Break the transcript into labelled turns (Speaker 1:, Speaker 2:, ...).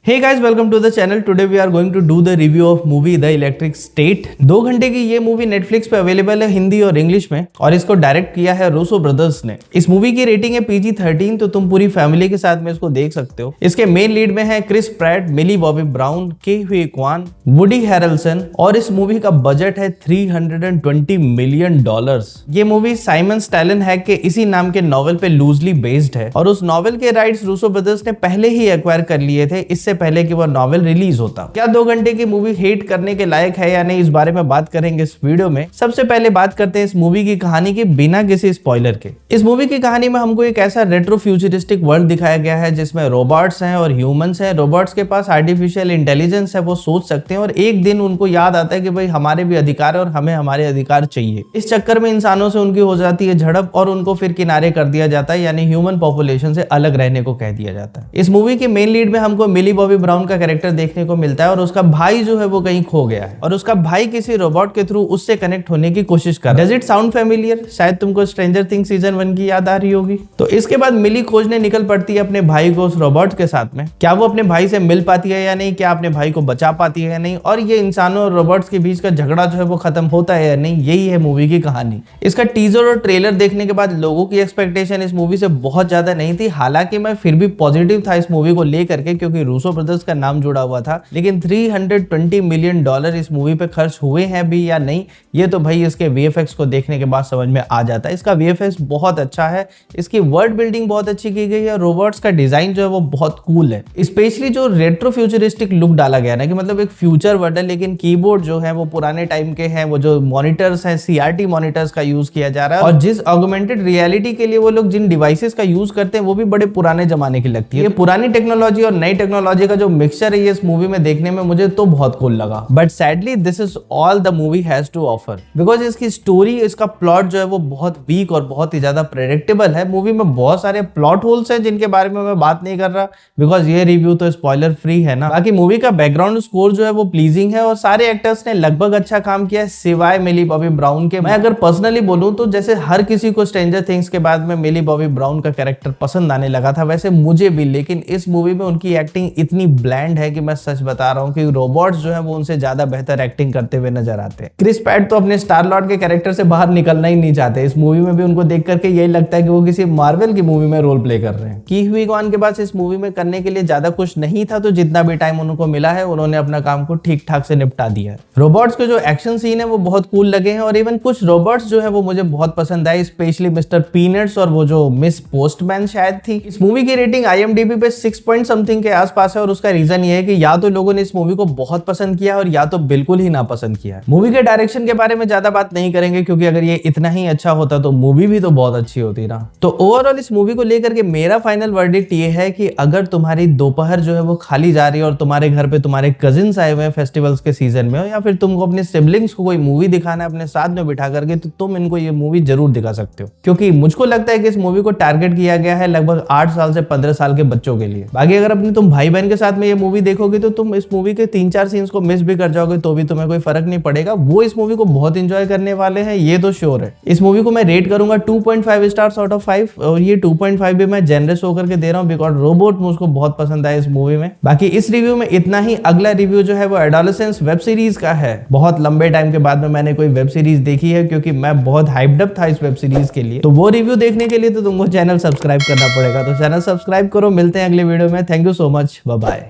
Speaker 1: Hey guys, welcome to the channel. Today we are going to do the review of movie The Electric State। 2 घंटे की ये movie Netflix पे available है हिंदी और English में, और इसको डायरेक्ट किया है रूसो ब्रदर्स ने। इस मूवी की रेटिंग है PG-13, तो तुम पूरी फैमिली के साथ में इसको देख सकते हो। इसके मेन लीड में है क्रिस प्रैट, मिली बॉबी ब्राउन, के ह्वी क्वान, वुडी हैरेल्सन, और इस मूवी का बजट है $320 मिलियन। ये मूवी साइमन स्टैलन के इसी नाम के नॉवेल पे लूजली बेस्ड है, और उस नॉवेल के राइट्स रूसो ब्रदर्स ने पहले ही एक्वायर कर लिए थे, इससे पहले कि वो नॉवेल रिलीज होता। क्या 2 घंटे की मूवी हेट करने के लायक है या नहीं, इस बारे में बात करेंगे इस वीडियो में। सबसे पहले बात करते हैं इस मूवी की कहानी की बिना किसी स्पॉइलर के। इस मूवी की कहानी में हमको एक ऐसा रेट्रो फ्यूचरिस्टिक वर्ल्ड दिखाया गया है जिसमें रोबोट्स हैं और ह्यूमंस हैं। रोबोट्स के पास आर्टिफिशियल इंटेलिजेंस है, वो सोच सकते हैं, और एक दिन उनको याद आता है कि भाई हमारे भी अधिकार है और हमें हमारे अधिकार चाहिए। इस चक्कर में इंसानों से उनकी हो जाती है झड़प, और उनको फिर किनारे कर दिया जाता है, यानी ह्यूमन पॉपुलेशन से अलग रहने को कह दिया जाता है। इस मूवी के मेन लीड में हमको मिली बॉबी ब्राउन का कैरेक्टर देखने को मिलता है, और उसका भाई जो है वो कहीं खो गया है, और उसका भाई किसी रोबोट के थ्रू उससे कनेक्ट होने की कोशिश कर रहा है। Does it sound familiar? शायद तुमको स्ट्रेंजर थिंग्स सीजन 1 की याद आ रही होगी। तो इसके बाद मिली खोजने निकल पड़ती है अपने भाई को उस रोबोट के साथ में। क्या वो अपने भाई से मिल पाती है या नहीं, क्या अपने भाई को बचा पाती है या नहीं, और ये इंसानों और रोबोट्स के बीच का झगड़ा जो है वो खत्म होता है या नहीं, यही है मूवी की कहानी। इसका टीजर और ट्रेलर देखने के बाद लोगों की एक्सपेक्टेशन इस मूवी से बहुत ज्यादा नहीं थी, हालांकि मैं फिर भी पॉजिटिव था इस मूवी को लेकर के, क्योंकि रूसो ब्रदर्स का नाम जुड़ा हुआ था। लेकिन $320 मिलियन इस मूवी पे खर्च हुए हैं भी या नहीं, ये तो भाई इसके VFX को देखने के बाद समझ में आ जाता है। इसका VFX बहुत अच्छा है, इसकी वर्ल्ड बिल्डिंग बहुत अच्छी की गई है, रोबोट्स का डिजाइन जो है वो बहुत कूल है। स्पेशली जो रेट्रो फ्यूचरिस्टिक लुक डाला गया ना, कि मतलब एक फ्यूचर वर्ल्ड है लेकिन कीबोर्ड जो है वो पुराने टाइम के हैं, वो जो मॉनिटर्स हैं CRT मॉनिटर्स का यूज किया जा रहा है, और जिस ऑगमेंटेड रियलिटी के लिए वो लोग जिन डिवाइसेस का यूज करते हैं वो भी बड़े पुराने जमाने की लगती है। ये पुरानी टेक्नोलॉजी और नई टेक्नोलॉजी का जो मिक्सचर है, ये इस मूवी में देखने में मुझे तो बहुत कूल लगा। But sadly this is all the movie has to offer, because इसकी स्टोरी, इसका प्लॉट जो है वो बहुत वीक और बहुत ही ज्यादा प्रेडिक्टेबल है। मूवी में बहुत सारे प्लॉट होल्स हैं जिनके बारे में मैं बात नहीं कर रहा, बिकॉज ये रिव्यू तो स्पॉइलर फ्री है ना। बाकी मूवी का बैकग्राउंड स्कोर जो है वो प्लीजिंग है, और सारे एक्टर्स ने लगभग अच्छा काम किया है सिवाय मिली बॉबी ब्राउन के। मैं अगर पर्सनली बोलूं तो जैसे हर किसी को स्ट्रेंजर थिंग्स के बाद में मिली बॉबी ब्राउन का कैरेक्टर पसंद आने लगा था, वैसे मुझे भी, लेकिन इस मूवी में उनकी एक्टिंग इतनी ब्लैंड है कि मैं सच बता रहा हूं कि रोबोट्स जो है वो उनसे ज्यादा बेहतर एक्टिंग करते हुए नजर आते हैं। क्रिस प्रैट तो अपने स्टार लॉर्ड के कैरेक्टर से बाहर निकलना ही नहीं चाहते। इस मूवी में भी उनको देख करके यही लगता है कि वो किसी मार्वल की मूवी में रोल प्ले कर रहे हैं। की ह्वी क्वान के पास इस मूवी में करने के लिए ज्यादा कुछ नहीं था, तो जितना भी टाइम उनको मिला है उन्होंने अपना काम को ठीक ठाक से निपटा दिया है। रोबोट्स के जो एक्शन सीन है वो बहुत कूल लगे हैं, और इवन कुछ रोबोट्स जो है वो मुझे बहुत पसंद आए, स्पेशली मिस्टर पीनट्स और वो जो मिस पोस्टमैन शायद थी। इस मूवी की रेटिंग IMDb पे 6 पॉइंट समथिंग के आसपास है, और उसका रीजन ये है कि या तो लोगों ने इस मूवी को बहुत पसंद किया और या तो बिल्कुल ही नापसंद किया। मूवी के डायरेक्शन के बारे में ज्यादा बात नहीं करेंगे, क्योंकि अगर ये इतना ही अच्छा होता तो मूवी भी तो बहुत अच्छी होती ना। तो ओवरऑल इस मूवी को लेकर के मेरा फाइनल वर्डिक्ट ये है कि अगर तुम्हारी दोपहर जो है वो खाली जा रही है और तुम्हारे घर पे तुम्हारे कजिन्स आए हुए हैं फेस्टिवल्स के सीजन में, या फिर तुमको अपने सिबलिंग्स को कोई मूवी दिखाना है अपने साथ में बिठा करके, तो तुम इनको ये मूवी जरूर दिखा सकते हो, क्योंकि मुझको लगता है कि इस मूवी को टारगेट किया गया है लगभग 8 साल से 15 साल के बच्चों के लिए। बाकी अगर अपने तुम भाई बहन के साथ में ये मूवी देखोगे तो तुम इस मूवी के 3-4 सीन्स को मिस भी कर जाओगे तो भी तुम्हें कोई फर्क नहीं पड़ेगा। वो इस मूवी को बहुत एंजॉय करने वाले हैं, ये तो श्योर है। इस मूवी को मैं रेट करूंगा 2.5 स्टार्स आउट ऑफ 5, और ये 2.5 भी मैं जेनरस होकर के दे रहा हूं, बिकॉज रोबोट मुझको बहुत पसंद आया इस मूवी में। बाकी इस रिव्यू में इतना ही। अगला रिव्यू जो है वो एडोलेसेंस वेब सीरीज का है। बहुत लंबे टाइम के बाद में मैंने कोई वेब सीरीज देखी है, क्योंकि मैं बहुत हाइप्ड अप था इस वेब सीरीज के लिए। तो वो रिव्यू देखने के लिए तो तुमको चैनल सब्सक्राइब करना पड़ेगा, तो चैनल सब्सक्राइब करो। मिलते हैं अगले वीडियो में। Thank you so much, bye bye.